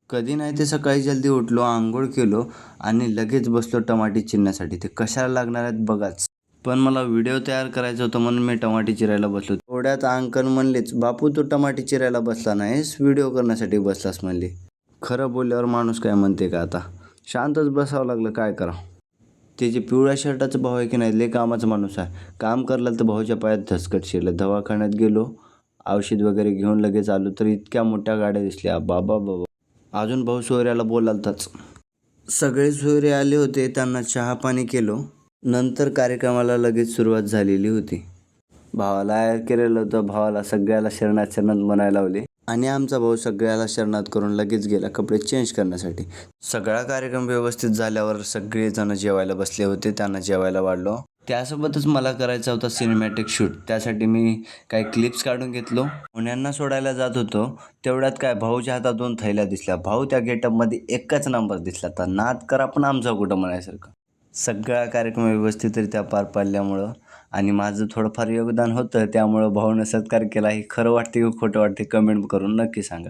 कधी नाही ते सकाळी जल्दी उठलो, अंघोळ केलो आणि लगेच बसलो टमाटे चिरण्यासाठी. ते कशाला लागणार आहेत बघाच. पण मला व्हिडिओ तयार करायचा होता म्हणून मी टमाटे चिरायला बसलो. थोड्यात अंकल म्हणलेच, बापू तू टमाटे चिरायला बसला नाहीस, व्हिडिओ करण्यासाठी बसलास म्हणले. खरं बोलल्यावर माणूस काय म्हणते का आता. शांतच बसावं लागलं, काय करावं. ते जे पिवळ्या शर्टाचा भाऊ आहे की नाही, लय कामाचा माणूस आहे. काम करला तर भाऊच्या पायात धसकट शिरलं. दवाखान्यात गेलो, औषध वगैरे घेऊन लगेच आलो तर इतक्या मोठ्या गाड्या दिसल्या, बाबा बाबा. अजून भाऊ सोयऱ्याला बोलालताच. सगळे सोयरे आले होते, त्यांना चहा पाणी केलो. नंतर कार्यक्रमाला लगेच सुरुवात झालेली होती. भावाला आयर केलेलं होतं. भावाला सगळ्याला शरणात शरणात म्हणायला लावले आणि आमचा भाऊ सगळ्याला शरणात करून लगेच गेला कपडे चेंज करण्यासाठी. सगळा कार्यक्रम व्यवस्थित झाल्यावर सगळेजण जेवायला बसले होते. त्यांना जेवायला वाढलो. त्यासोबतच मला करायचा होता सिनेमॅटिक शूट. त्यासाठी मी काही क्लिप्स काढून घेतलो. पुण्यांना सोडायला जात होतो, तेवढ्यात काय भाऊच्या हातात 2 थैल्या दिसल्या. भाऊ त्या गेटअपमध्ये एकच नंबर दिसला. तर नाद करा पण आमचा कुठं म्हणायसारखं. सगळा कार्यक्रम व्यवस्थितरित्या पार पाडल्यामुळं आणि माझं थोडंफार योगदान होतं, त्यामुळं भाऊनं सत्कार केला. हे खरं वाटते की खोटं वाटते कमेंट करून नक्की सांगा.